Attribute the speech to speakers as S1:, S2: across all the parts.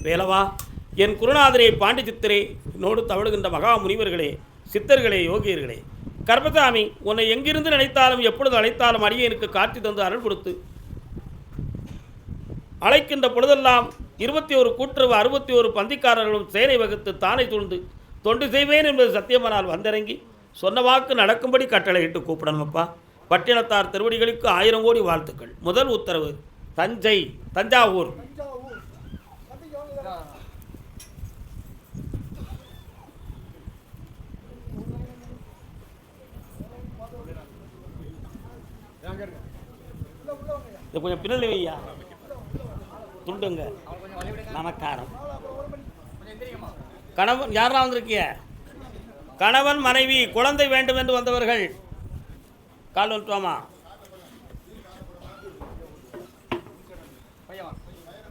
S1: வேலவா, என் குருநாதரே, பாண்டி சித்தரே, என்னோடு தவழுகின்ற மகா முனிவர்களே, சித்தர்களே, யோகியர்களே, கர்மசாமி, உன்னை எங்கிருந்து நினைத்தாலும் எப்பொழுது அழைத்தாலும் அடியேனுக்கு காட்சி தந்து அருள் கொடுத்து அழைக்கின்ற பொழுதெல்லாம் 21 கூட்டுறவு 61 பந்திக்காரர்களும் சேனை வகுத்து தானை துண்டு தொண்டு செய்வேன் என்பது சத்தியமானால் வந்திறங்கி சொன்ன வாக்கு நடக்கும்படி கட்டளையிட்டு கூப்பிடணுமப்பா. பட்டினத்தார் திருவடிகளுக்கு 1000 கோடி வாழ்த்துக்கள். முதல் உத்தரவு தஞ்சாவூர். இது கொஞ்சம் பின்னல் வையா, துண்டுங்க. நமக்காரம். கணவன் யாரெல்லாம் வந்திருக்கிய? கணவன் மனைவி குழந்தை வேண்டும் என்று வந்தவர்கள் கால் வந்துட்டோமா?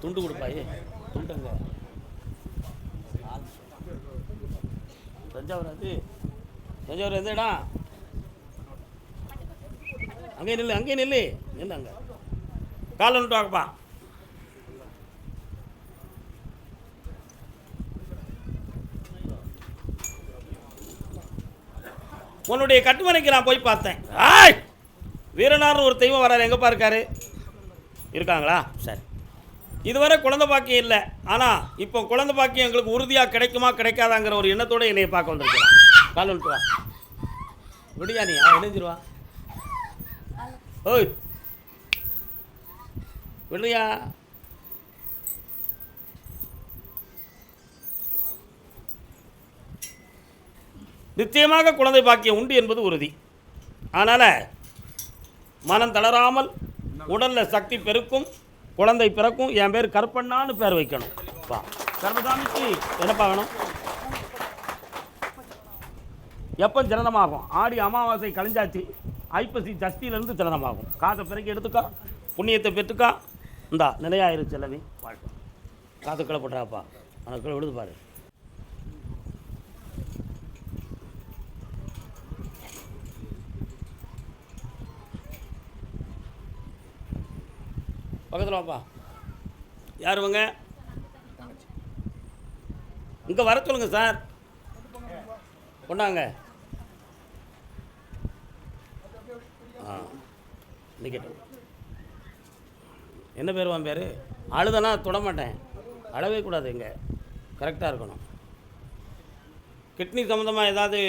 S1: துண்டு கொடுப்பாயே, துண்டுங்க. தஞ்சாவூர் அது தஞ்சாவூர் எந்த இடம்? அங்கே நில்லு, அங்கே நில்லு, நில்லு அங்கே. கால் வந்துட்டு வாங்கப்பா. உன்னுடைய கட்டுமனைக்கு நான் போய் பார்த்தேன். வீரனார்னு ஒரு தெய்வம் வராரு, எங்கப்பா இருக்காரு? இருக்காங்களா? சரி. இதுவரை குழந்தை பாக்கியம் இல்லை, ஆனால் இப்போ குழந்தை பாக்கியம் எங்களுக்கு உறுதியாக கிடைக்குமா கிடைக்காதாங்கிற ஒரு எண்ணத்தோடு என்னையை பார்க்க வந்திருக்கேன். கால் வந்துட்டு வா. விடியா நீ இணைஞ்சிருவா. ஓய் விடுறியா? நிச்சயமாக குழந்தை பாக்கியம் உண்டு என்பது உறுதி. அதனால் மனம் தளராமல் உடலில் சக்தி பெருக்கும், குழந்தை பிறக்கும். என் பேர் கருப்பண்ணான்னு பேர் வைக்கணும். கர்மசாமிக்கு என்னப்பா வேணும்? எப்போ ஜனனமாகும்? ஆடி அமாவாசை கழிஞ்சாச்சு, ஐப்பசி சஷ்டியிலேருந்து ஜனனமாகும். காசை பிறகு எடுத்துக்கா, புண்ணியத்தை பெற்றுக்கா. இந்தா நிலையாயிருச்சு எல்லாமே. வாழ்க்கை காசு கிளை போட்டுறாப்பா, அந்த கிளை விடுது பாரு. பக்கத்தில் வாப்பா. யார் இவங்க? இங்கே வர சொல்லுங்க சார். கொண்டாங்க. நிக்கட்டும். என்ன பேர்? உன் பேர்? அழுதனா தொட மாட்டேன், அழவே கூடாது. இங்கே கரெக்டாக இருக்கணும். கிட்னி சம்மந்தமாக ஏதாவது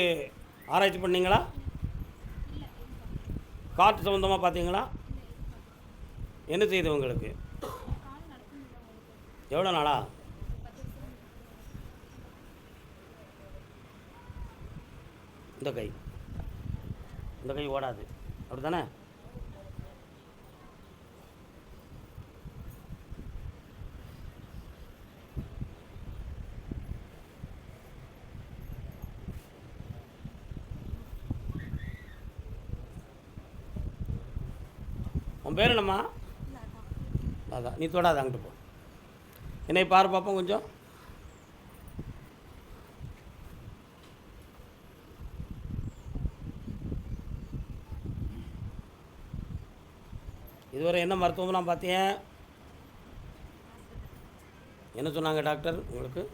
S1: ஆராய்ச்சி பண்ணீங்களா? காற்று சம்மந்தமாக பார்த்தீங்களா? என்ன செய்யுது உங்களுக்கு? எவ்வளோ நாளா? இந்த கை ஓடாது, அப்படி தானே? உன் பேர் என்னம்மா? அதான், நீ தொடாத, அங்கிட்டு போ. என்னை பாரு பார்ப்போம் கொஞ்சம். இதுவரை என்ன மருத்துவம்லாம் பார்த்தீங்க? என்ன சொன்னாங்க டாக்டர் உங்களுக்கு?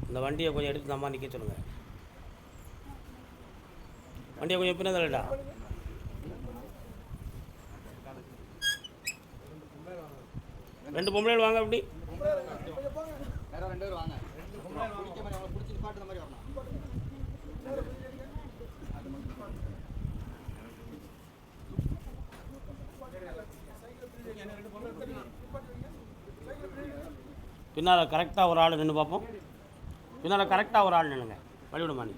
S1: இந்த வண்டியை கொஞ்சம் எடுத்து நம்ம நிற்க சொல்லுங்கள். வண்டியை கொஞ்சம் பின்ன தள்ளடா. ரெண்டு பொம்பளைகள் வாங்க. அப்படி பின்னால் கரெக்டாக ஒரு ஆள் நின்று பார்ப்போம். பின்னால் கரெக்டாக ஒரு ஆள் நின்னுங்க. வழிவிடுமா நீ?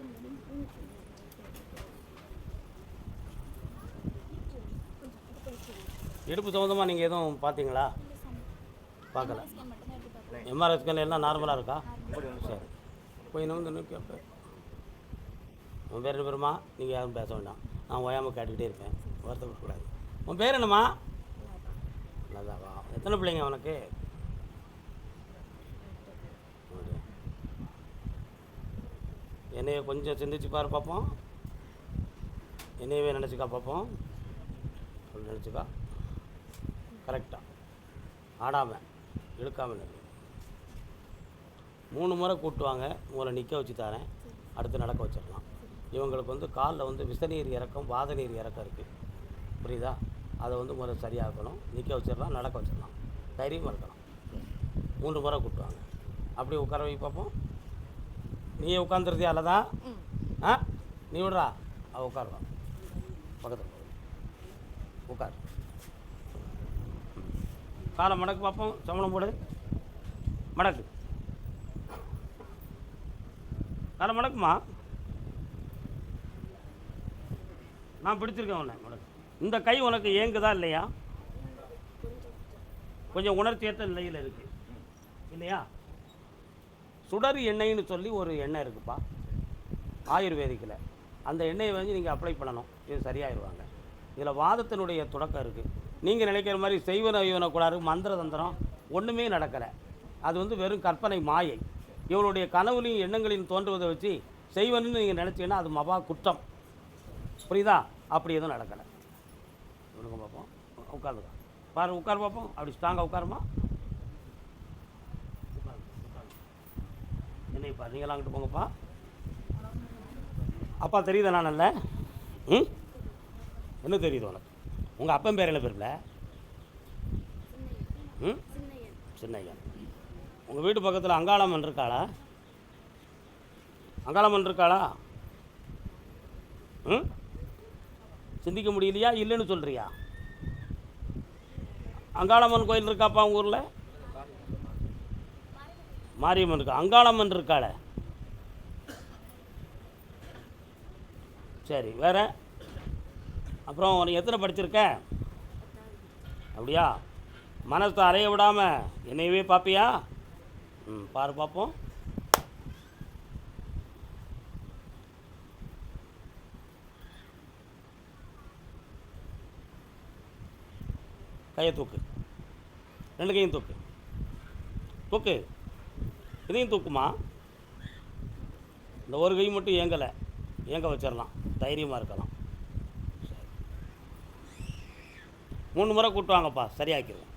S1: இடுப்பு சம்மந்தமாக நீங்கள் எதுவும் பார்த்தீங்களா? பார்க்கல. எம்ஆர்ஐ ஸ்கேன் எல்லாம் நார்மலாக இருக்கா? சரி, போய் இன்னும் கேட்பேன். உன் பேர் என்ன பேருமா? நீங்கள் யாரும் பேச வேண்டாம், நான் ஓயாமல் கேட்டுக்கிட்டே இருப்பேன், வருத்தப்படக்கூடாது. உன் பேர் என்னம்மா? நல்லாவா? எத்தனை பிள்ளைங்க அவனுக்கு? என்னைய கொஞ்சம் சிந்திச்சு பாரு பார்ப்போம். என்னையவே நினச்சிக்கா பார்ப்போம். அப்படி நினச்சிக்கா. கரெக்டாக ஆடாமல் இழுக்காமல். 3 முறை கூட்டுவாங்க. மூளை நிற்க வச்சு தரேன், அடுத்து நடக்க வச்சிடலாம். இவங்களுக்கு வந்து காலில் வந்து விசநீர் இறக்கம், வாத நீர் இறக்கம் இருக்குது. புரியுதா? அதை வந்து முறை சரியாக்கணும். நிற்க வச்சிடலாம், நடக்க வச்சிடலாம். தைரியமாக இருக்கலாம். 3 முறை கூட்டுவாங்க. அப்படியே உட்கார வை பார்ப்போம். நீயே உட்காந்துருதியா? அல்லதான் நீ விடுறா. அவள் உட்காருவா பக்கத்தில். உட்கார். காலை மடக்கு பார்ப்போம். சம்பளம் போடு. மடக்கு. காலை மடக்குமா. நான் பிடிச்சிருக்கேன் உன்னை. மடக்கு. இந்த கை உனக்கு ஏங்குதா இல்லையா? கொஞ்சம் உணர்ச்சியற்ற நிலையில் இருக்குது இல்லையா? சுடர் எண்ணெய்னு சொல்லி ஒரு எண்ணெய் இருக்குப்பா ஆயுர்வேதிக்கில். அந்த எண்ணெயை வந்து நீங்கள் அப்ளை பண்ணணும். இது சரியாயிருவாங்க. இதில் வாதத்தினுடைய தொடக்கம் இருக்குது. நீங்கள் நினைக்கிற மாதிரி செய்வன ஐவனக்கூடாது மந்திர தந்திரம் ஒன்றுமே நடக்கலை. அது வந்து வெறும் கற்பனை, மாயை. இவனுடைய கனவுலையும் எண்ணங்களையும் தோன்றுவதை வச்சு செய்வன்னு நீங்கள் நினச்சிங்கன்னா அது மபா குற்றம். புரியுதா? அப்படி எதுவும் நடக்கலை. சொல்லுங்க பார்ப்போம். உட்காருங்க. பாரு, உட்கார் பார்ப்போம். அப்படி ஸ்ட்ராங்காக உட்காருமா. என்னைப்பா நீங்களாம் அங்கிட்டு போங்கப்பா. அப்பா தெரியுதா? நான் நல்ல என்ன தெரியுது உனக்கு? உங்கள் அப்பன் பேர் என்ன பேர்ல? சின்னையன். உங்கள் வீட்டு பக்கத்தில் அங்காளம்மன் இருக்காளா? அங்காளம்மன் இருக்காளா? சிந்திக்க முடியலையா? இல்லைன்னு சொல்கிறியா? அங்காளம்மன் கோயில் இருக்காப்பா உங்கள் ஊரில்? மாரியம்மன் இருக்கா? அங்காளம்மன் இருக்காள? சரி, வேறு? அப்புறம் உனக்கு எத்தனை படிச்சிருக்க? அப்படியா? மனசை அலைய விடாமல் என்னையவே பார்ப்பியா? பாரு பார்ப்போம். கையை தூக்கு. 2 கையும் தூக்கு. தூக்கு. இதையும் தூக்குமா. இந்த ஒரு கை மட்டும் ஏங்கலை. ஏங்க வச்சிடலாம். தைரியமாக இருக்கலாம். 3 முறை கூட்டுவாங்கப்பா. சரியாக்கிடுவேன்.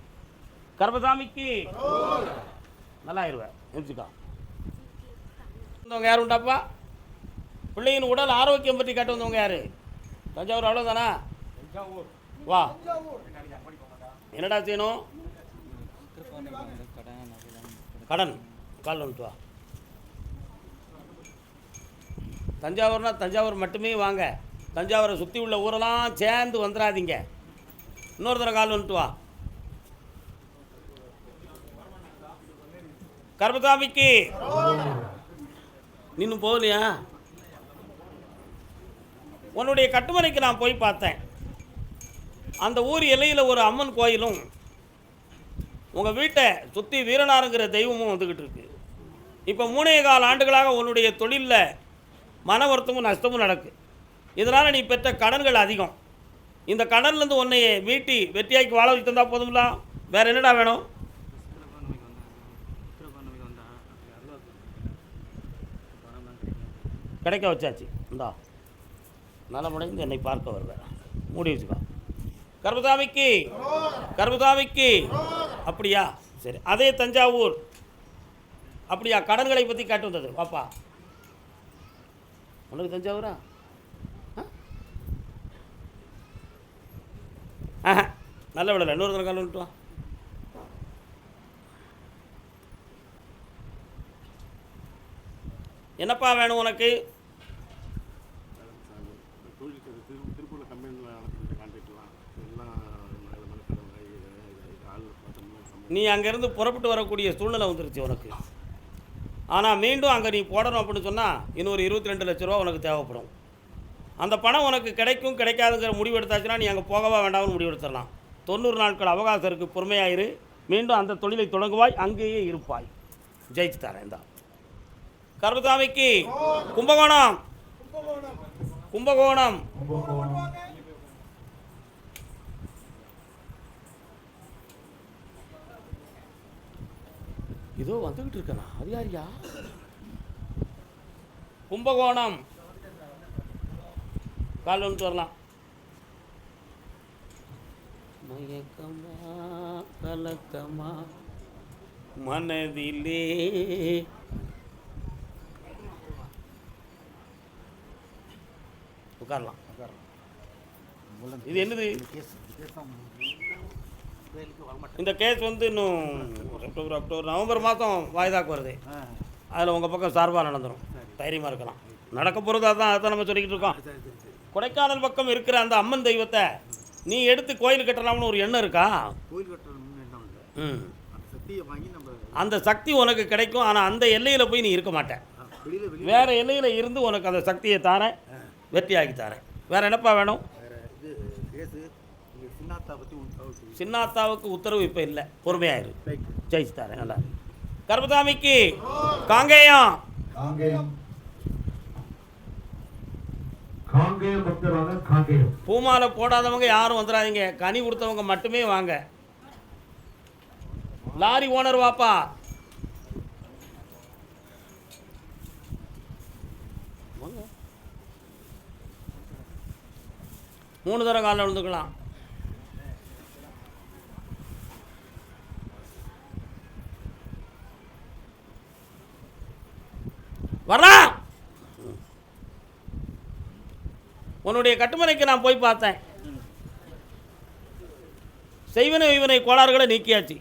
S1: கர்பசாமிக்கு நல்லா ஆயிடுவேன். நினச்சிக்கா. வந்தவங்க யார் உண்டாப்பா? பிள்ளையின் உடல் ஆரோக்கியம் பற்றி கேட்டு வந்தவங்க யார்? தஞ்சாவூர். அவ்வளோதானா? வா. என்னடா செய்யணும்? கடன். கால் வந்துட்டு வா. தஞ்சாவூர்னா தஞ்சாவூர் மட்டுமே வாங்க. தஞ்சாவூரை சுற்றி உள்ள ஊரெல்லாம் சேர்ந்து வந்துடாதீங்க. இன்னொரு தடவை கால் வந்துட்டு வா. கர்பசாமிக்கு இன்னும் போகலையா? உன்னுடைய கட்டுமனைக்கு நான் போய் பார்த்தேன். அந்த ஊர் எல்லையில் ஒரு அம்மன் கோயிலும் உங்கள் வீட்டை சுற்றி வீரனாருங்கிற தெய்வமும் வந்துக்கிட்டு இருக்கு. இப்போ 3.25 ஆண்டுகளாக உன்னுடைய தொழிலில் மன வருத்தமும் நஷ்டமும் நடக்கு. இதனால் நீ பெற்ற கடன்கள் அதிகம். இந்த கடன்லேருந்து உன்னை மீட்டி வெற்றியாக்கி வாழ வச்சு தந்தால் போதுங்களா? வேறு என்னடா வேணும்? கிடைக்க வச்சாச்சு. இந்தா நலமுடைந்து என்னை பார்க்க வருவேன். மூடி வச்சுக்கோ. கர்பசாமிக்கு. கர்பசாமிக்கு. அப்படியா? சரி. அதே தஞ்சாவூர். அப்படியா? கடன்களை பற்றி காட்டு வந்தது. பாப்பா உனக்கு தஞ்சாவூரா? நல்ல விடலை. இன்னொரு தடவை கால் வந்துட்டு வா. என்னப்பா வேணும் உனக்கு? நீ அங்கேருந்து புறப்பட்டு வரக்கூடிய சூழ்நிலை வந்துருச்சு உனக்கு. ஆனால் மீண்டும் அங்கே நீ போடணும் அப்படின்னு சொன்னால் இன்னொரு 22 லட்ச ரூபா உனக்கு தேவைப்படும். அந்த பணம் உனக்கு கிடைக்கும் கிடைக்காதுங்கிற முடிவு எடுத்தாச்சுன்னா நீ அங்கே போகவா வேண்டாம்னு முடிவு எடுத்துடலாம். 90 நாட்கள் அவகாசம் இருக்குது. பொறுமையாயிரு. மீண்டும் அந்த தொழிலை தொடங்குவாய். அங்கேயே இருப்பாய். ஜெயிச்சு தரேன். இந்த கர்பசாமிக்கு. கும்பகோணம். கும்பகோணம். இதோ வந்துக்கிட்டு இருக்கனா? அது யாரியா? கும்பகோணம். கால் வந்துட்டு வரலாம். மயக்கமா கலக்கமா மனதிலே உட்காரலாம். இது என்னது? இந்த கேஸ் வந்து இன்னும் அக்டோபர் நவம்பர் மாதம் வாய்தாக்கு வருது. அதில் உங்கள் பக்கம் சார்பாக நடந்துடும். தைரியமாக இருக்கலாம். நடக்க போகிறது அதான் நம்ம சொல்லிக்கிட்டு இருக்கோம். கொடைக்கானல் பக்கம் இருக்கிற அந்த அம்மன் தெய்வத்தை நீ எடுத்து கோயில் கட்டலாம்னு ஒரு எண்ணம் இருக்கா? கோயில் கட்டணும்னு எண்ணம் இல்லை. சக்தியை வாங்கி நம்ம அந்த சக்தி உனக்கு கிடைக்கும். ஆனால் அந்த எல்லையில் போய் நீ இருக்க மாட்டேன். வேறு எல்லையில் இருந்து உனக்கு அந்த சக்தியை தாரேன், வெற்றியாக்கி தாரேன். வேறு என்னப்பா வேணும்? சின்னாத்தாவுக்கு உத்தரவு இப்போ இல்லை, பொறுமையாயிரு, ஜெயிச்சு தாரேன். நல்லா கர்பதாமிக்கு காங்கேயம் பூமாலை போடாதவங்க யாரும் வந்துடாதீங்க. கனி கொடுத்தவங்க மட்டுமே வாங்க. லாரி ஓனர் வாப்பா. மூணு தடவை காலில் விழுந்துக்கலாம். வரலாம். உன்னுடைய கட்டுமனைக்கு நான் போய் பார்த்தேன். செய்வன இவனை கோளாறுகளை நீக்கியாச்சு.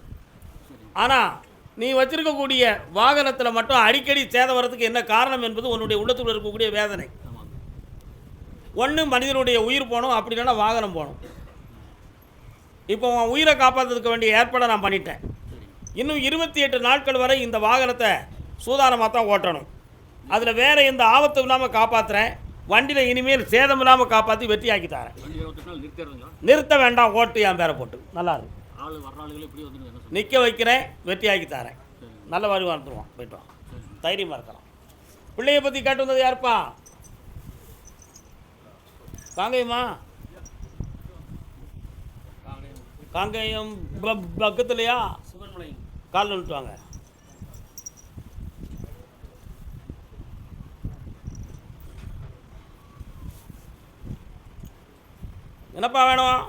S1: ஆனால் நீ வச்சிருக்கக்கூடிய வாகனத்தில் மட்டும் அடிக்கடி சேதம் வர்றதுக்கு என்ன காரணம் என்பது உன்னுடைய உள்ளத்துக்குள்ள இருக்கக்கூடிய வேதனை. ஒன்று மனிதனுடைய உயிர் போகணும், அப்படி இல்லைன்னா வாகனம் போகணும். இப்போ உன் உயிரை காப்பாற்றுறதுக்கு வேண்டிய ஏற்பாடை நான் பண்ணிட்டேன். இன்னும் 28 நாட்கள் வரை இந்த வாகனத்தை சூதானமாக தான் ஓட்டணும். அதில் வேறு எந்த ஆபத்தும் இல்லாமல் காப்பாற்றுறேன். வண்டியில் இனிமேல் சேதம் இல்லாமல் காப்பாற்றி வெற்றியாக்கி தரேன். நிறுத்த வேண்டாம், ஓட்டு என் பேரை போட்டு நல்லா இருக்கு. நிற்க வைக்கிறேன், வெற்றியாக்கி தரேன். நல்ல வரி வந்துடுவான், போய்ட்டு வான், தைரியமாக இருக்கலாம். பிள்ளையை பற்றி கேட்டு வந்தது யாருப்பா? காங்கேயமா? காங்கேயம் பக்கத்துலையா? கால் வந்துட்டு வாங்க. என்னப்பா வேணும்?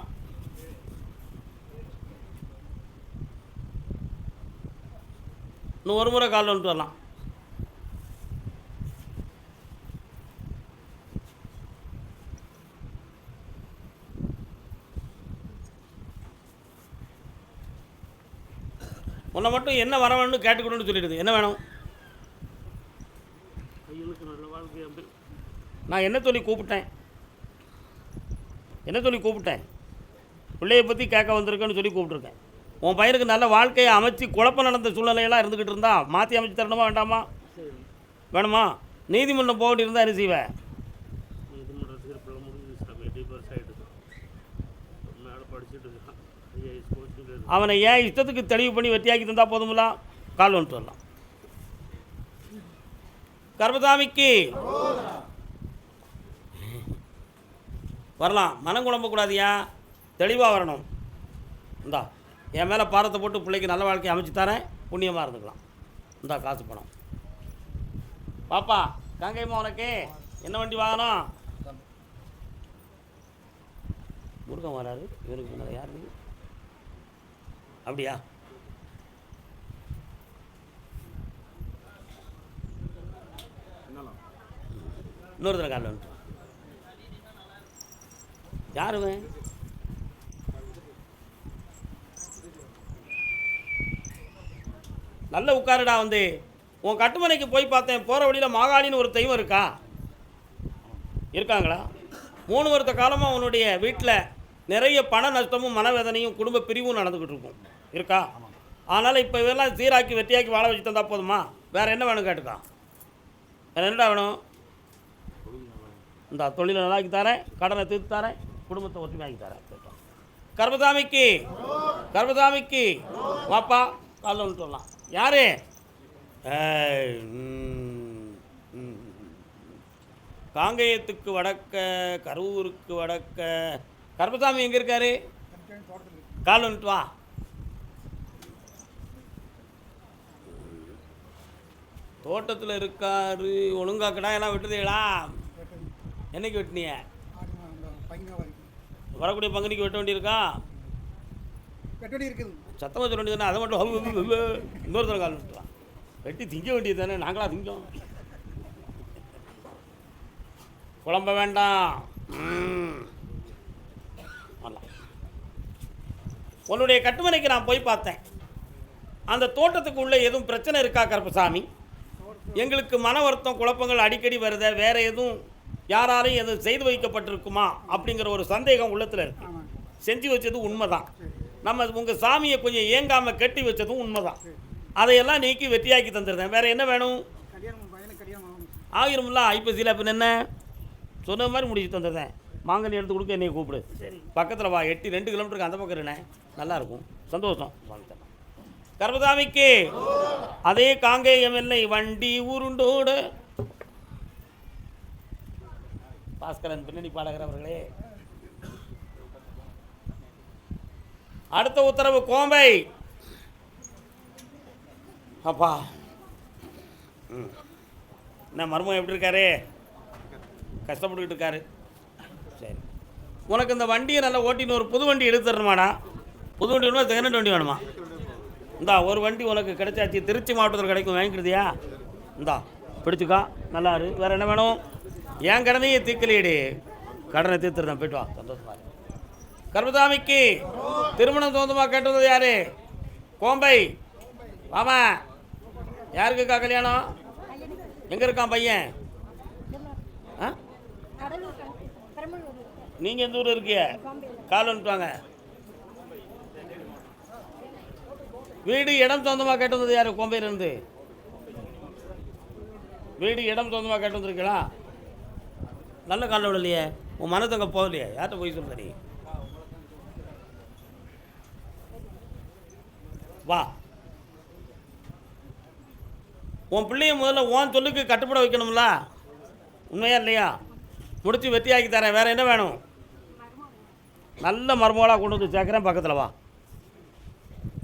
S1: இன்னும் ஒரு முறை கால் வந்துட்டு வரலாம். உன்னை மட்டும் என்ன வர வேணும்னு கேட்டுக்கணும்னு சொல்லிடுது. என்ன வேணும்? நான் என்ன சொல்லி கூப்பிட்டேன்? என்ன சொல்லி கூப்பிட்டேன்? பிள்ளையை பற்றி கேட்க வந்திருக்கேன்னு சொல்லி கூப்பிட்ருக்கேன். உன் பையனுக்கு நல்ல வாழ்க்கையை அமைச்சு குழப்பம் நடந்த சூழ்நிலையெல்லாம் இருந்துக்கிட்டு இருந்தா மாற்றி அமைச்சு தரணுமா வேண்டாமா? வேணுமா? நீதிமன்றம் போகிட்டு இருந்தால் என்ன செய்வேன்? அவனை ஏன் இஷ்டத்துக்கு தெளிவு பண்ணி வெற்றியாக்கி தந்தா போதுமில்ல. கால் வந்துட்டு வரலாம். கர்பதாமிக்கு வரலாம். மனம் குழம்பக்கூடாதியா, தெளிவாக வரணும். இந்தா என் மேலே பாரத்தை போட்டு பிள்ளைக்கு நல்ல வாழ்க்கையை அமைச்சு தரேன், புண்ணியமாக இருந்துக்கலாம். இந்தா காசு பணம். பாப்பா காங்கேயம்மா, உனக்கு என்ன வண்டி வாங்கணும்? முருகன் வராரு. இவருக்கு முன்னாடி யார்? அப்படியா? இன்னொரு தடவை காலில் வந்துட்டு யாருமே நல்ல உட்காருடா. வந்து உன் கட்டுமனைக்கு போய் பார்த்தேன். போகிற வழியில் மாகாளின்னு ஒரு தெய்வம் இருக்கா? இருக்காங்களா? 3 வருட காலமாக உன்னுடைய வீட்டில் நிறைய பண நஷ்டமும் மனவேதனையும் குடும்ப பிரிவும் நடந்துக்கிட்டு இருக்கும். இருக்கா? அதனால் இப்போ இதெல்லாம் சீராக்கி வெற்றியாக்கி வாழ வச்சு தந்தால் போதுமா? வேறு என்ன வேணும் கேட்டுக்கா. வேறு என்னடா வேணும்? இந்த தொழிலை நல்லாக்கி தரேன், கடனை தீர்த்து தரேன், குடும்பத்தை ஒற்றுமையாக்கி தரேன். கர்பதாமிக்கு கர்பதாமிக்கு வாப்பா, காலில் ஒன்று சொல்லலாம். யாரு? காங்கேயத்துக்கு வடக்க, கரூருக்கு வடக்க. கர்பதாமி எங்கே இருக்காரு? கால் வந்துட்டு வா. தோட்டத்தில் இருக்காரு. ஒழுங்கா கிடா எல்லாம் வெட்டுதீங்களா? என்னைக்கு வெட்டினிய? வரக்கூடிய பங்குனிக்கு வெட்ட வேண்டியிருக்கா?
S2: வெட்ட வேண்டி இருக்குது.
S1: சத்தமாக சொல்ல வேண்டியது தானே. அதை மட்டும் இன்னொருத்தர் கால் விட்டுலாம் வெட்டி திங்க வேண்டியது தானே. நாங்களா திங்கோம். குழம்ப வேண்டாம். உன்னுடைய கட்டுமனைக்கு நான் போய் பார்த்தேன். அந்த தோட்டத்துக்கு உள்ளே எதுவும் பிரச்சனை இருக்கா கருப்பசாமி? எங்களுக்கு மன வருத்தம் குழப்பங்கள் அடிக்கடி வருத, வேற எதுவும் யாராலையும் எதுவும் செய்து வைக்கப்பட்டிருக்குமா அப்படிங்கிற ஒரு சந்தேகம் உள்ளத்தில் இருக்கு. செஞ்சு வச்சது உண்மைதான். நம்ம உங்கள் சாமியை கொஞ்சம் ஏங்காமல் கட்டி வச்சதும் உண்மைதான். அதையெல்லாம் நீக்கி வெற்றியாக்கி தந்துருந்தேன். வேறு என்ன வேணும்? ஆகிரும்ல ஐப்பசியில். அப்போ என்ன சொன்ன மாதிரி முடிச்சு தந்துருந்தேன். மாங்கனி எடுத்து கொடுக்க என்னை கூப்பிடு. சரி, பக்கத்தில் வா. 2 கிலோமீட்டருக்கு அந்த பக்கம் இருந்தேன். நல்லாயிருக்கும். சந்தோஷம். கர்மசாமிக்கு அதே காங்கேயம் எல்லை வண்டி உருண்டோடு. பாஸ்கரன் பின்னணி பாடகிறவர்களே, அடுத்த உத்தரவு கோம்பை. அப்பா என்ன மர்மம் எப்படி இருக்காரு? கஷ்டப்பட்டுக்கிட்டு இருக்காரு. சரி, உனக்கு இந்த வண்டியை நல்லா ஓட்டின்னு ஒரு புது வண்டி எடுத்து தரணுமாடா? புது வண்டி வேணுமா செகண்ட் வண்டி வேணுமா? இந்தா ஒரு வண்டி உனக்கு கிடைச்சாச்சு. திருச்சி மாவட்டத்தில் கிடைக்கும். வாங்கிக்கிடுதியா? இந்தா பிடிச்சிக்கா. நல்லா இரு. வேறு என்ன வேணும்? ஏன் கடனையே தீக்கலையடி. கடனை தீர்த்துருந்தேன். போய்ட்டு வா. சந்தோஷமா. கர்மசாமிக்கு திருமணம் சொந்தமாக கேட்டு வந்தது யாரு? கோம்பை. ஆமா, யாருக்குக்கா கல்யாணம்? எங்கே இருக்கான் பையன்? நீங்கள் எந்த ஊர் இருக்கிய? கால் வந்துட்டாங்க. வீடு இடம் சொந்தமாக கேட்டு வந்தது யார்? கோம்பையிலேருந்து. வீடு இடம் சொந்தமாக கேட்டு வந்துருக்கீங்களா? நல்ல காலில் விடலையே. உன் மனத்தங்க போகலையே. யார்கிட்ட போய் சொல்ற நீ? வா. உன் பிள்ளைய முதல்ல உன் சொல்லுக்கு கட்டுப்பட வைக்கணும்ல. உண்மையா இல்லையா? முடிச்சு வெற்றியாக்கி தரேன். வேறு என்ன வேணும்? நல்ல மருமகளாக கொண்டு வந்து சேர்க்குறேன். பக்கத்தில் வா.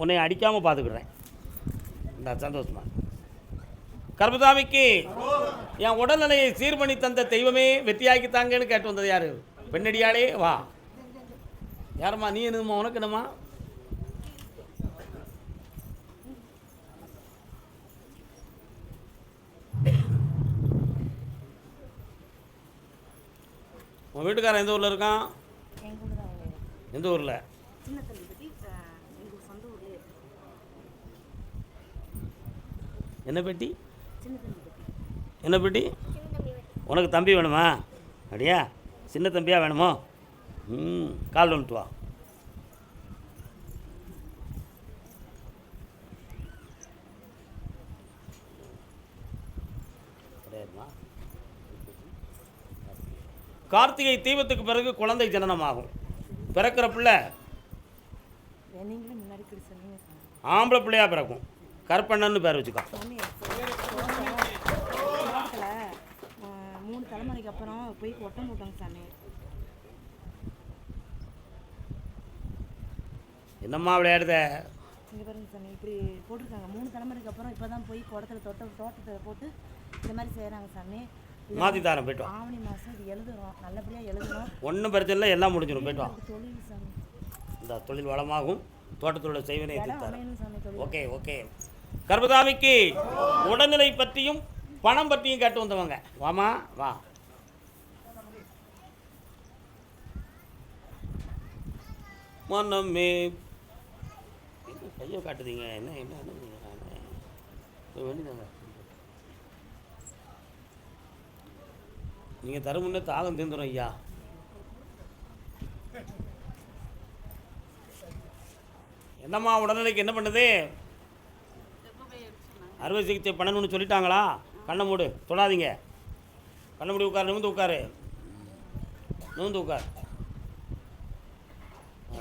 S1: உன்னை அடிக்காமல் பார்த்துக்கிறேன். இந்த சந்தோஷமா. கர்மசாமிக்கு என் உடல்நிலையை சீர் பண்ணி தந்த தெய்வமே வெற்றியாக்கி தாங்கன்னு கேட்டு வந்தது யாரு? பெண்ணடியாளே வா. யாரம்மா நீ? என்னதுமா உனக்கு? என்னம்மா? உன் வீட்டுக்காரன் எந்த ஊரில் இருக்கான்? எந்த ஊரில்? என்ன பெட்டி? என்ன பெட்டி? உனக்கு தம்பி வேணுமா? அப்படியா? சின்ன தம்பியாக வேணுமோ? கால் வந்துட்டு வா. கார்த்திகை தீபத்துக்கு பிறகு குழந்தை ஜனனமாகும். பிறக்கிற பிள்ளை ஆம்பளை பிள்ளையாக பிறக்கும். கற்பண்ணன்னு பேர் வச்சுக்கோ.
S3: 3 தலைமுறைக்கு அப்புறம் போய் ஒட்டம் போட்டாங்க சாமி.
S1: என்னம்மா விளையாடுத?
S3: இங்கே பாருங்க சாமி, இப்படி போட்டிருக்காங்க. 3 தலைமுறைக்கு அப்புறம் இப்போ தான் போய் குடத்தில் தோட்டத்தை போட்டு இந்த மாதிரி செய்கிறாங்க சாமி.
S1: மாற்றி தரேன். போய்ட்டு வா.
S3: ஆவணி மாதம் இது எழுதுறோம். நல்லபடியாக எழுதுறோம்.
S1: ஒன்றும் பிரச்சனை இல்லை. எல்லாம் முடிஞ்சிடும். போய்ட்டு வா.
S3: தொழில் சாமி.
S1: இந்த தொழில் வளமாகும். தோட்டத்தோட செய்வனை எதிர்த்தார். Okay okay. கர்மசாமிக்கு உடல்நிலை பற்றியும் பணம் பற்றியும் கேட்டு வந்தவங்க. வாமா வா. மனமே கையை காட்டுதீங்க. என்ன என்ன என்ன வேண்டியதாங்க. நீங்கள் தர முன்னே தாகம் தீர்ந்துடும் ஐயா. என்னம்மா உடல்நிலைக்கு என்ன பண்ணுது? அறுவை சிகிச்சை பண்ணணும்னு சொல்லிட்டாங்களா? கண்ணை மூடு. தொடாதீங்க. கண்ணை மூடி உட்காரு. நிமிந்து உட்காரு. நிமிந்து உட்கார்.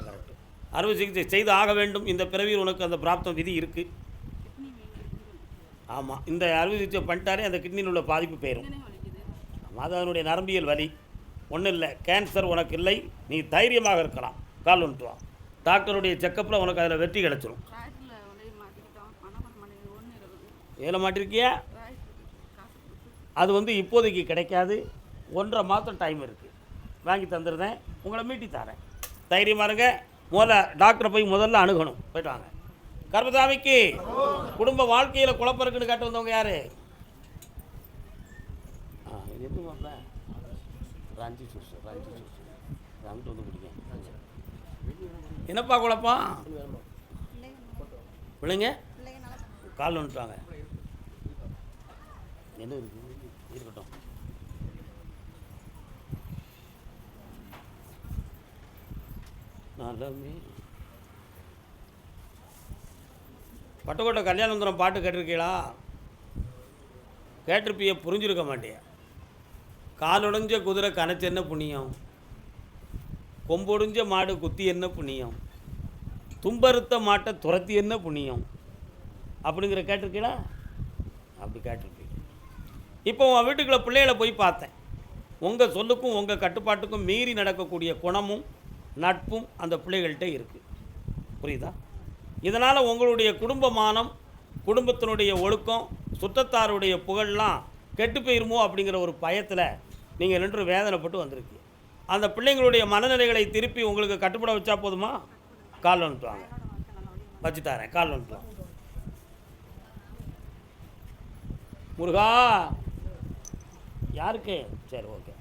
S1: கரெக்டு. அறுவை சிகிச்சை செய்து ஆக வேண்டும். இந்த பிறவியில் உனக்கு அந்த பிராப்தம் விதி இருக்குது. ஆமாம், இந்த அறுவை சிகிச்சை பண்ணிட்டாரே அந்த கிட்னியில் உள்ள பாதிப்பு போயிடும். அது அதனுடைய நரம்பியல் வலி. ஒன்றும் இல்லை. கேன்சர் உனக்கு இல்லை. நீ தைரியமாக இருக்கலாம். கால் வந்துட்டு வா. டாக்டருடைய செக்கப்பில் உனக்கு அதில் வெற்றி கிடச்சிரும். ஏல மாட்டிருக்கியா? அது இப்போதைக்கு கிடைக்காது. 1.5 மாதம் டைம் இருக்குது. வாங்கி தந்துடுறேன். உங்களை மீட்டி தரேன். தைரியமாக இருங்க. முதல்ல டாக்டரை போய் முதல்ல அணுகணும். போயிட்டு வாங்க. கர்மசாமிக்கு குடும்ப வாழ்க்கையில் குழப்பம் இருக்குன்னு கேட்டு வந்தவங்க யார்? எது வரல ரஞ்சி சூஸ் அங்கிட்டு வந்து பிடிங்க. என்னப்பா குழப்பம்? பிள்ளைங்க கால் வந்துட்டாங்க. என்ன இருக்கு? இருக்கட்டும். நல்லமே பட்டுக்கோட்டை கல்யாணந்தரம் பாட்டு கேட்டிருக்கீங்களா? கேட்டிருப்பிய, புரிஞ்சிருக்க மாட்டியா. காலுடைஞ்ச குதிரை கணச்சு என்ன புண்ணியம், கொம்பொடிஞ்ச மாடு குத்தி என்ன புண்ணியம், தும்பறுத்த மாட்டை துரத்தி என்ன புண்ணியம் அப்படிங்கிற கேட்டிருக்கீங்களா? அப்படி கேட்டிருப்பீங்க. இப்போ உன் வீட்டுக்குள்ள பிள்ளைகளை போய் பார்த்தேன். உங்கள் சொல்லுக்கும் உங்கள் கட்டுப்பாட்டுக்கும் மீறி நடக்கக்கூடிய குணமும் நட்பும் அந்த பிள்ளைகள்கிட்ட இருக்குது. புரியுதா? இதனால் உங்களுடைய குடும்பமானம், குடும்பத்தினுடைய ஒழுக்கம், சுற்றத்தாருடைய புகழெலாம் கெட்டு போயிருமோ அப்படிங்கிற ஒரு பயத்தில் நீங்கள் 2 வேதனைப்பட்டு வந்திருக்கீங்க. அந்த பிள்ளைங்களுடைய மனநிலைகளை திருப்பி உங்களுக்கு கட்டுப்பட வச்சா போதுமா? கால் வந்துட்டுவாங்க, வச்சு தரேன். கால் வந்துட்டுவாங்க. முருகா யாருக்கு? சரி, ஓகே.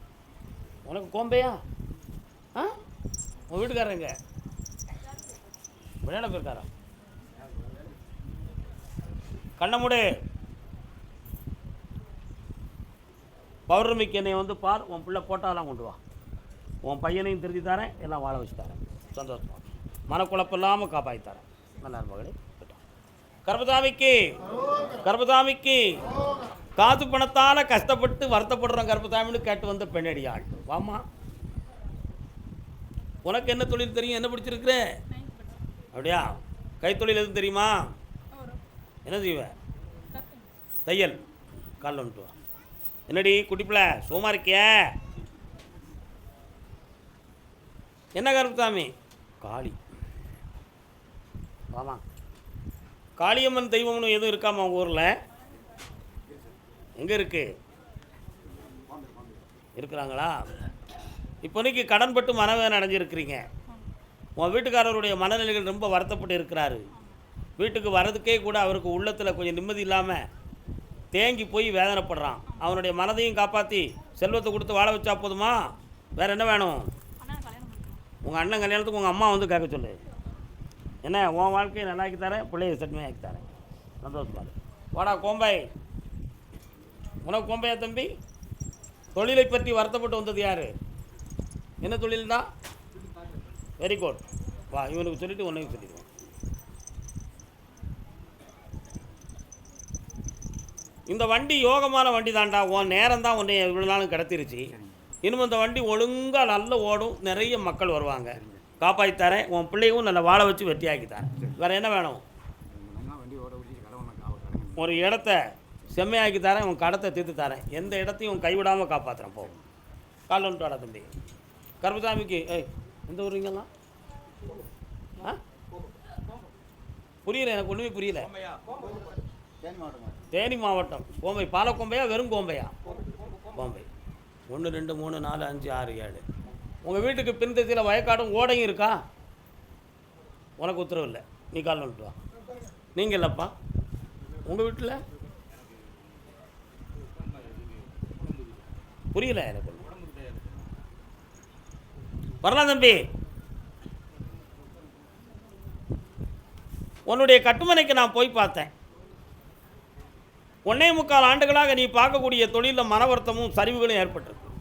S1: உனக்கு கோம்பையா? உன் வீட்டுக்காரங்க விளையாட போயிருக்காரா? கண்ண மூடு. பௌர்ணமிக்கு என்னை வந்து பார். உன் பிள்ளை போட்டாலாம் கொண்டு வா. உன் பையனையும் திருத்தி தரேன், எல்லாம் வாழ வச்சு தரேன். சந்தோஷமா மனக்குழப்பம் இல்லாமல் காப்பாற்றி தரேன். நல்லா மகளே. கர்மசாமிக்கு காசு பணத்தால் கஷ்டப்பட்டு வருத்தப்படுறோம் கர்மசாமின்னு கேட்டு வந்த பெண்ணடியாள். வாமா, உனக்கு என்ன தொழில் தெரியும்? என்ன பிடிச்சிருக்கிற? அப்படியா? கைத்தொழில் எதுவும் தெரியுமா? என்ன செய்வேன்? தையல். கால் வந்துட்டு வா. என்னடி குட்டிப்பிள்ள சும்மா இருக்கிய? என்ன கருப்புசாமி? காளி. ஆமாம், காளியம்மன் தெய்வம்னு எதுவும் இருக்காமா உங்கள் ஊரில்? எங்கே இருக்கு? இருக்கிறாங்களா? இப்போதைக்கு கடன்பட்டு மனவேதனை அடைஞ்சிருக்கிறீங்க. உன் வீட்டுக்காரருடைய மனநிலைகள் ரொம்ப வருத்தப்பட்டு இருக்கிறாரு. வீட்டுக்கு வர்றதுக்கே கூட அவருக்கு உள்ளத்தில் கொஞ்சம் நிம்மதி இல்லாமல் தேங்கி போய் வேதனைப்படுறான். அவனுடைய மனதையும் காப்பாற்றி செல்வத்தை கொடுத்து வாழ வச்சா போதுமா? வேறு என்ன வேணும்? உங்கள் அண்ணன் கல்யாணத்துக்கு உங்கள் அம்மா வந்து கேட்க சொல்லு. என்ன, உன் வாழ்க்கையை நல்லாக்கி தரேன், பிள்ளைய சட்மையாக ஆக்கி தரேன். சந்தோஷமா வாடா கோம்பை. உனக்கு கோம்பையா தம்பி? தொழிலை பற்றி வருத்தப்பட்டு வந்தது யார்? என்ன தொழில்டா? Very good. வா, இவனுக்கு சொல்லிவிட்டு உன்னையும் சொல்லிடுவோம். இந்த வண்டி யோகமான வண்டி தான்டா. உன் நேரம் தான் உன்னை இவ்வளோ நாளும் கிடத்திருச்சு. இன்னும் இந்த வண்டி ஒழுங்காக நல்லா ஓடும், நிறைய மக்கள் வருவாங்க. காப்பாற்றி தரேன். உன் பிள்ளையும் நல்லா வாழ வச்சு வெட்டியாக்கி தரேன். வேறு என்ன வேணும்? ஒரு இடத்த செம்மையாக்கி தரேன், உன் கடத்தை தீர்த்து தரேன். எந்த இடத்தையும் உன் கைவிடாமல் காப்பாற்றுறேன். போகும். கால் வந்துட்டு வாடா தம்பி. கர்மசாமிக்கு எந்த ஊருங்கெல்லாம்? புரியல, எனக்கு ஒன்றுமே புரியல. தேனி மாவட்டம். கோம்பை. பாலக்கோம்பையா வெறும் கோம்பையா? கோம்பை. 1 2 3 4 5 6 7. உங்கள் வீட்டுக்கு பின் திசையில் வயக்காடும் ஓடையும் இருக்கா? உனக்கு உத்தரவு இல்லை, நீ கால் வந்துட்டு வா. நீங்கள் இல்லைப்பா உங்கள் வீட்டில்? புரியல எனக்கு. வரலாம் தம்பி. உன்னுடைய கட்டுமனைக்கு நான் போய் பார்த்தேன். 1.25 ஆண்டுகளாக நீ பார்க்கக்கூடிய தொழிலில் மன வருத்தமும் சரிவுகளும் ஏற்பட்டிருக்கு.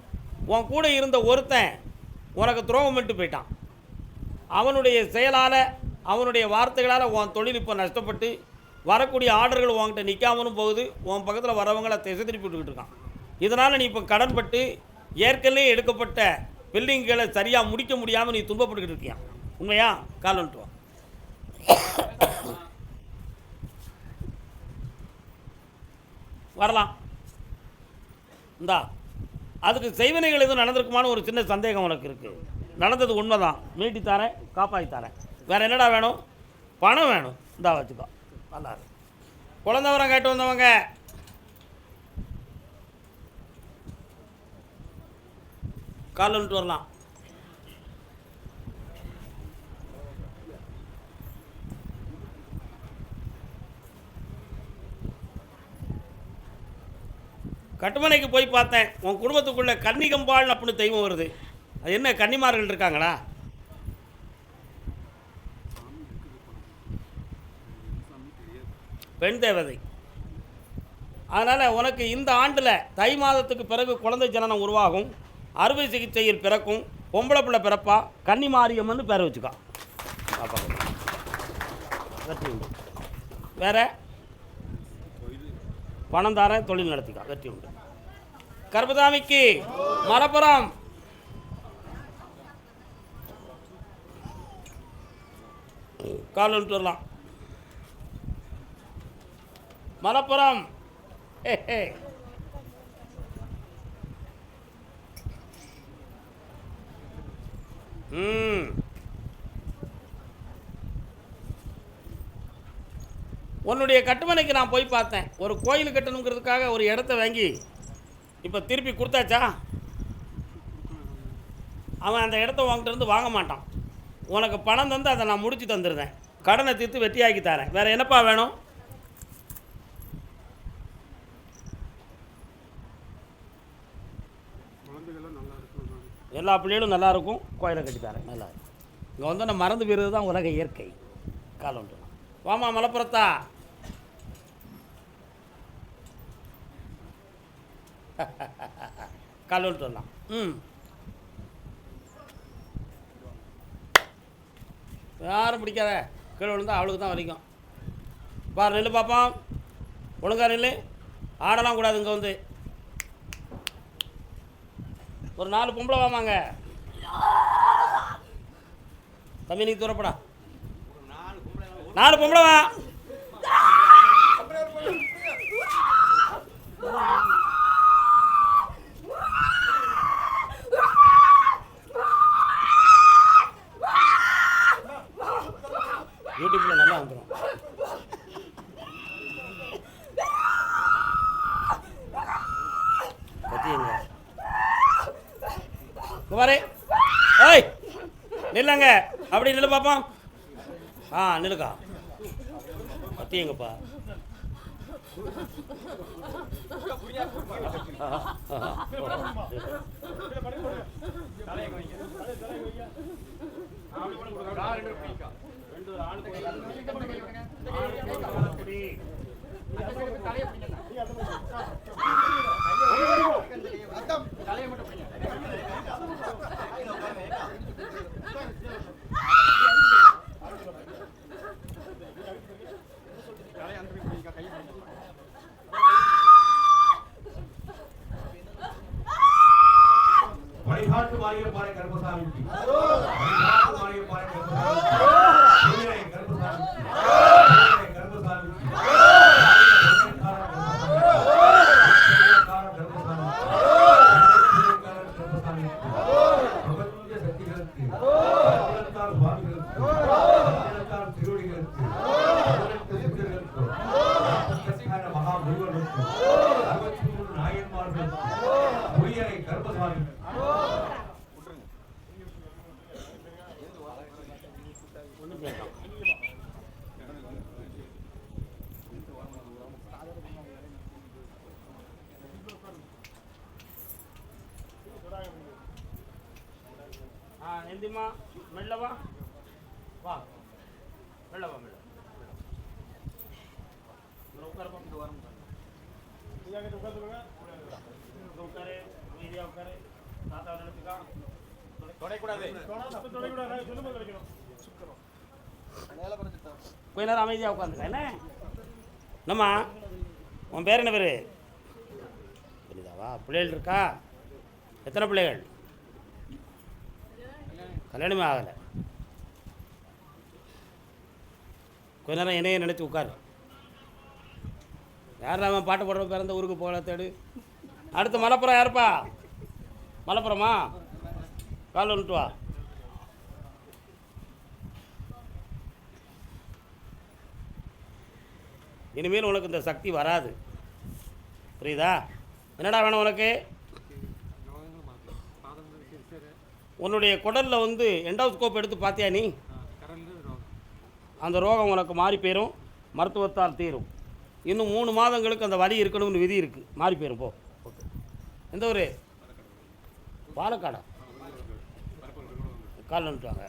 S1: உன் கூட இருந்த ஒருத்தன் உனக்கு துரோகம் பண்ணிட்டு போயிட்டான். அவனுடைய செயலால், அவனுடைய வார்த்தைகளால் உன் தொழில் இப்போ நஷ்டப்பட்டு வரக்கூடிய ஆர்டர்கள் உன்கிட்ட நிற்காமலும் போகுது. உன் பக்கத்தில் வரவங்களை திசை திருப்பி விட்டுக்கிட்டு இருக்கான். இதனால் நீ இப்போ கடன்பட்டு ஏற்கனவே எடுக்கப்பட்ட பில்டிங்களை சரியாக முடிக்க முடியாமல் நீ துன்பப்பட்டுக்கிட்டு இருக்கியா? உண்மையா? கால் வந்துட்டு வா. வரலாம். இந்தா, அதுக்கு செய்வினைகள் எதுவும் நடந்திருக்குமான்னு ஒரு சின்ன சந்தேகம் உனக்கு இருக்குது. நடந்தது உண்மைதான். மீட்டி தரேன், காப்பாற்றி தரேன். வேறு என்னடா வேணும்? பணம் வேணும். இந்தா வச்சுக்கோ. நல்லா இருக்கு. குழந்தவரம் கேட்டு வந்தவங்க கால் வந்துட்டு வரலாம். கட்டுமனைக்கு போய் பார்த்தேன். உன் குடும்பத்துக்குள்ளே கன்னிகம்பாள் அப்படின்னு தெய்வம் வருது. அது என்ன, கன்னிமார்கள் இருக்காங்களா? பெண் தேவதை. அதனால் உனக்கு இந்த ஆண்டில் தை மாதத்துக்கு பிறகு குழந்தை ஜனனம் உருவாகும். அறுவை சிகிச்சையில் பிறக்கும். பொம்பளை பிள்ளை பிறப்பா. கன்னிமாரியம்மன்னு பேரை வச்சுக்கா. வெற்றி உண்டு. வேற பணம் தாரேன், தொழில் நடத்திக்கா. வெற்றி உண்டு. கர்பதாமிக்கு மலப்புறம் கால் வந்துட்டு வரலாம். மலப்புறம் உன்னுடைய கட்டுமனைக்கு நான் போய் பார்த்தேன். ஒரு கோயில் கட்டணுங்கிறதுக்காக ஒரு இடத்த வாங்கி இப்போ திருப்பி கொடுத்தாச்சா? அவன் அந்த இடத்த வாங்கிட்டு வாங்க மாட்டான். உனக்கு பணம் தந்து அதை நான் முடிச்சு தந்துடுறேன். கடனை தீர்த்து வெற்றியாக்கி தரேன். வேறு என்னப்பா வேணும்? எல்லா பிள்ளைகளும் நல்லாயிருக்கும். கோயிலை கட்டித்தாரேன். நல்லா இருக்கும். இங்கே வந்து நான் மறந்து போயிடுறது தான் உலக இயற்கை. கால் ஒன்று வாமா மலப்புறத்தா. கால் ஒன்று வரலாம். யாரும் பிடிக்காத. கீழே விழுந்தா அவளுக்கு தான் வலிக்கும். பாரு, நெல் பார்ப்போம். ஒழுங்கா நெல். ஆடலாம் கூடாது. இங்கே வந்து ஒரு 4 பொம்பளை வாமாங்க. தம்பி நீ தூரப்படா. 4 பொம்பளை வா. யூடியூப்ல நல்லா வந்துடும். கத்தியங்க குமாரே. ஏய் நில்லுங்க. அப்படி நில்லு பாப்போம். நில்லுக்கா. கத்தியங்கப்பா.
S4: வழிகாட்டு மாளிகை பாறை கருப்பசாமிக்கு
S1: நெந்திமா மெல்லவா. வா மெல்லவா. மெல்ல உட்காரு. உட்காரு. மீதியா உட்காரு. தாத்தா நினைச்சுக்கா. கொஞ்ச நேரம் அமைதியாக உட்காந்துக்க. என்ன என்னம்மா உன் பேர் என்ன பேர்? புரியுதாவா? பிள்ளைகள் இருக்கா? எத்தனை பிள்ளைகள்? கல்யாணமே ஆகலை. கொஞ்ச நேரம் என்னையே நினச்சி உட்காரு. யார் அவன் பாட்டு போடுற பிறந்த ஊருக்கு போகல தேடு. அடுத்து மலப்புறம் யாருப்பா? மலப்புறமா? கால் வந்துட்டு வா. இனிமேல் உனக்கு இந்த சக்தி வராது. புரியுதா? என்னடா வேணும் உனக்கு? உன்னுடைய குடலில் வந்து எண்டோஸ்கோப் எடுத்து பார்த்தியா நீ? அந்த ரோகம் உனக்கு மாறி போயிடும். மருத்துவத்தால் தீரும். இன்னும் 3 மாதங்களுக்கு அந்த வலி இருக்கணும்னு விதி இருக்குது. மாறி போயிடும். போ. ஓகே. எந்த ஊர்? பாலக்காடா? கால் வந்துட்டாங்க.